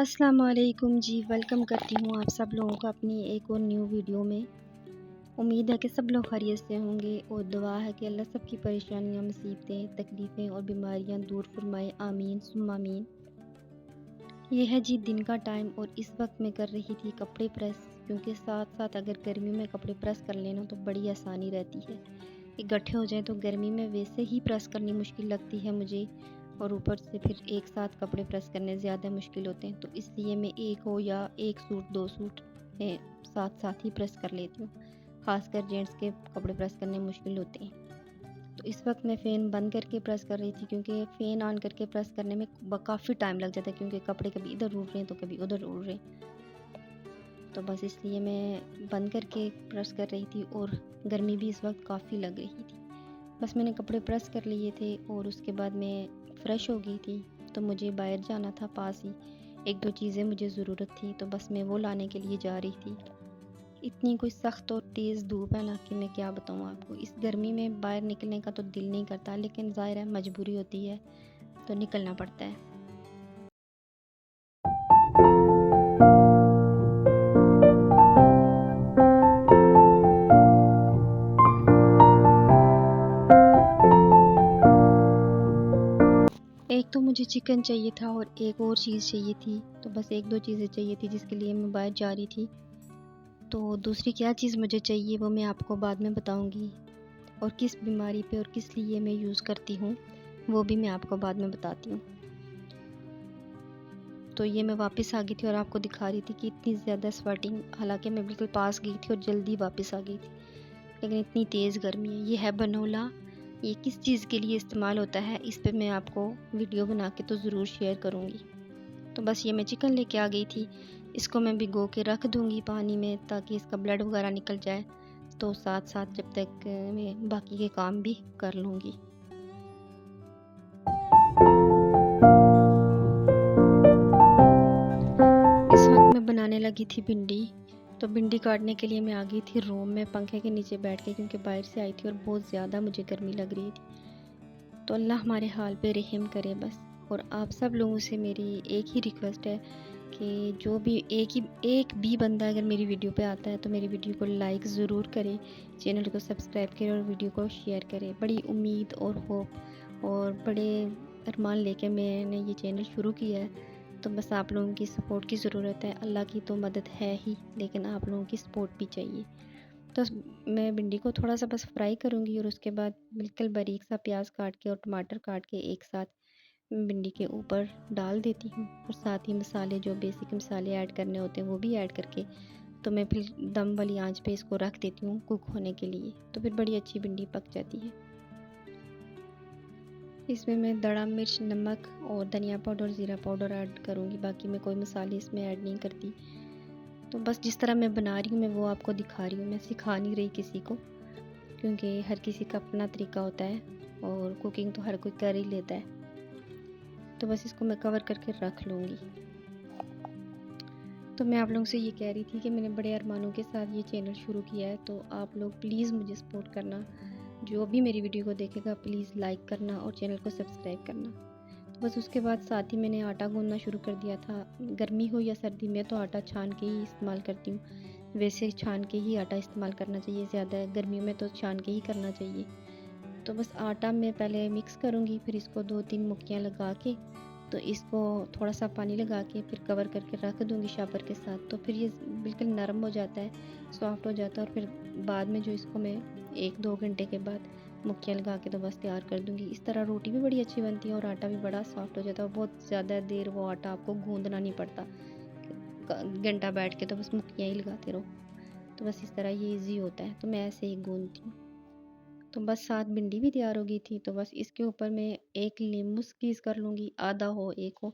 अस्सलाम वालेकुम जी, वेलकम करती हूँ आप सब लोगों को अपनी एक और न्यू वीडियो में। उम्मीद है कि सब लोग खैरियत से होंगे और दुआ है कि अल्लाह सबकी परेशानियाँ, मुसीबतें, तकलीफ़ें और बीमारियाँ दूर फरमाए। आमीन सुम्मा आमीन। ये है जी दिन का टाइम और इस वक्त मैं कर रही थी कपड़े प्रेस, क्योंकि साथ साथ अगर गर्मी में कपड़े प्रेस कर लेना तो बड़ी आसानी रहती है। इकट्ठे हो जाएँ तो गर्मी में वैसे ही प्रेस करनी मुश्किल लगती है मुझे, और ऊपर से फिर एक साथ कपड़े प्रेस करने ज़्यादा मुश्किल होते हैं। तो इसलिए मैं एक हो या एक सूट, 2 सूट साथ साथ ही प्रेस कर लेती हूँ। ख़ासकर जेंट्स के कपड़े प्रेस करने मुश्किल होते हैं। तो इस वक्त मैं फ़ैन बंद करके प्रेस कर रही थी, क्योंकि फ़ैन ऑन करके प्रेस करने में काफ़ी टाइम लग जाता है, क्योंकि कपड़े कभी इधर उड़ रहे हैं तो कभी उधर उड़ रहे हैं। तो बस इसलिए मैं बंद करके प्रेस कर रही थी, और गर्मी भी इस वक्त काफ़ी लग रही थी। बस मैंने कपड़े प्रेस कर लिए थे और उसके बाद मैं फ़्रेश हो गई थी। तो मुझे बाहर जाना था, पास ही 1-2 चीज़ें मुझे ज़रूरत थी, तो बस मैं वो लाने के लिए जा रही थी। इतनी कोई सख्त और तेज़ धूप है ना कि मैं क्या बताऊँ आपको। इस गर्मी में बाहर निकलने का तो दिल नहीं करता, लेकिन ज़ाहिर है मजबूरी होती है तो निकलना पड़ता है। एक तो मुझे चिकन चाहिए था और एक और चीज़ चाहिए थी, तो बस 1-2 चीज़ें चाहिए थी जिसके लिए मैं बाहर जा रही थी। तो दूसरी क्या चीज़ मुझे चाहिए वो मैं आपको बाद में बताऊँगी, और किस बीमारी पे और किस लिए मैं यूज़ करती हूँ वो भी मैं आपको बाद में बताती हूँ। तो ये मैं वापस आ गई थी और आपको दिखा रही थी कि इतनी ज़्यादा स्वेटिंग, हालांकि मैं बिल्कुल पास गई थी और जल्दी वापस आ गई थी, लेकिन इतनी तेज़ गर्मी है। ये है बनोला। ये किस चीज़ के लिए इस्तेमाल होता है इस पे मैं आपको वीडियो बना के तो ज़रूर शेयर करूँगी। तो बस ये मैं चिकन लेके आ गई थी। इसको मैं भिगो के रख दूँगी पानी में, ताकि इसका ब्लड वगैरह निकल जाए। तो साथ साथ जब तक मैं बाकी के काम भी कर लूँगी। इस वक्त मैं बनाने लगी थी भिंडी। तो भिंडी काटने के लिए मैं आ गई थी रूम में पंखे के नीचे बैठ के, क्योंकि बाहर से आई थी और बहुत ज़्यादा मुझे गर्मी लग रही थी। तो अल्लाह हमारे हाल पे रहम करे बस। और आप सब लोगों से मेरी एक ही रिक्वेस्ट है कि जो भी एक भी बंदा अगर मेरी वीडियो पे आता है तो मेरी वीडियो को लाइक ज़रूर करे, चैनल को सब्सक्राइब करे और वीडियो को शेयर करे। बड़ी उम्मीद और होप और बड़े अरमान लेके मैंने ये चैनल शुरू किया है। तो बस आप लोगों की सपोर्ट की ज़रूरत है। अल्लाह की तो मदद है ही, लेकिन आप लोगों की सपोर्ट भी चाहिए। तो मैं भिंडी को थोड़ा सा बस फ्राई करूँगी, और उसके बाद बिल्कुल बारीक सा प्याज काट के और टमाटर काट के एक साथ भिंडी के ऊपर डाल देती हूँ, और साथ ही मसाले, जो बेसिक मसाले ऐड करने होते हैं वो भी ऐड करके तो मैं फिर दम वाली आंच पे इसको रख देती हूँ कुक होने के लिए। तो फिर बड़ी अच्छी भिंडी पक जाती है। इसमें मैं दड़ा मिर्च, नमक और धनिया पाउडर, ज़ीरा पाउडर ऐड करूँगी। बाकी मैं कोई मसाले इसमें ऐड नहीं करती। तो बस जिस तरह मैं बना रही हूँ मैं वो आपको दिखा रही हूँ, मैं सिखा नहीं रही किसी को, क्योंकि हर किसी का अपना तरीका होता है और कुकिंग तो हर कोई कर ही लेता है। तो बस इसको मैं कवर करके रख लूँगी। तो मैं आप लोगों से ये कह रही थी कि मैंने बड़े अरमानों के साथ ये चैनल शुरू किया है, तो आप लोग प्लीज़ मुझे सपोर्ट करना। जो भी मेरी वीडियो को देखेगा प्लीज़ लाइक करना और चैनल को सब्सक्राइब करना। तो बस उसके बाद साथ ही मैंने आटा गूँधना शुरू कर दिया था। गर्मी हो या सर्दी में तो आटा छान के ही इस्तेमाल करती हूँ। वैसे छान के ही आटा इस्तेमाल करना चाहिए, ज़्यादा गर्मियों में तो छान के ही करना चाहिए। तो बस आटा मैं पहले मिक्स करूँगी, फिर इसको 2-3 मुक्कियाँ लगा के, तो इसको थोड़ा सा पानी लगा के फिर कवर करके रख दूँगी शापर के साथ। तो फिर ये बिल्कुल नरम हो जाता है, सॉफ्ट हो जाता है, और फिर बाद में जो इसको मैं 1-2 घंटे के बाद मुक्कियाँ लगा के तो बस तैयार कर दूँगी। इस तरह रोटी भी बड़ी अच्छी बनती है और आटा भी बड़ा सॉफ्ट हो जाता है, और बहुत ज़्यादा देर वो आटा आपको गूँदना नहीं पड़ता। घंटा बैठ के तो बस मुक्कियाँ ही लगाते रहो। तो बस इस तरह ये ईज़ी होता है, तो मैं ऐसे ही गूँथती हूँ। तो बस साथ भिंडी भी तैयार हो गई थी। तो बस इसके ऊपर मैं एक नींबू स्क्वीज़ कर लूँगी, आधा हो, एक हो,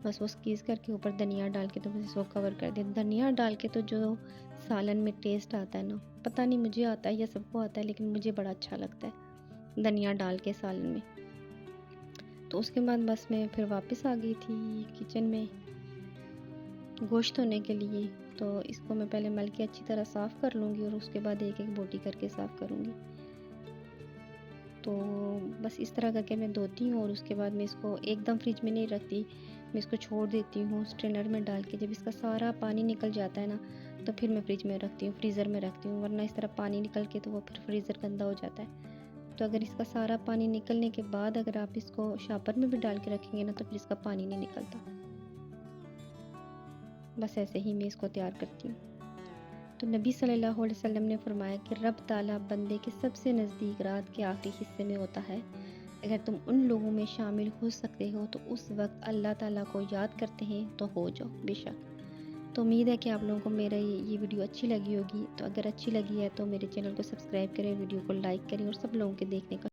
बस वो स्क्वीज़ करके ऊपर धनिया डाल के तो बस इसको कवर कर दिया। धनिया डाल के तो जो सालन में टेस्ट आता है ना, पता नहीं मुझे आता है या सबको आता है, लेकिन मुझे बड़ा अच्छा लगता है धनिया डाल के सालन में। तो उसके बाद बस मैं फिर वापस आ गई थी किचन में गोश्त धोने के लिए। तो इसको मैं पहले मल के अच्छी तरह साफ़ कर लूँगी, और उसके बाद एक-एक बोटी करके साफ़ करूँगी। तो बस इस तरह करके मैं धोती हूँ, और उसके बाद मैं इसको एकदम फ्रिज में नहीं रखती। मैं इसको छोड़ देती हूँ स्ट्रेनर में डाल के। जब इसका सारा पानी निकल जाता है ना, तो फिर मैं फ्रिज में रखती हूँ, फ्रीज़र में रखती हूँ, वरना इस तरह पानी निकल के तो वो फिर फ्रीज़र गंदा हो जाता है। तो अगर इसका सारा पानी निकलने के बाद अगर आप इसको शॉपर में भी डाल के रखेंगे ना, तो फिर इसका पानी नहीं निकलता। बस ऐसे ही मैं इसको तैयार करती हूँ। तो नबी सल्लल्लाहु अलैहि वसल्लम ने फरमाया कि रब ताला बंदे के सबसे नज़दीक रात के आखिरी हिस्से में होता है। अगर तुम उन लोगों में शामिल हो सकते हो तो उस वक्त अल्लाह ताला को याद करते हैं तो हो जाओ बेशक। तो उम्मीद है कि आप लोगों को मेरा ये वीडियो अच्छी लगी होगी। तो अगर अच्छी लगी है तो मेरे चैनल को सब्सक्राइब करें, वीडियो को लाइक करें और सब लोगों के देखने का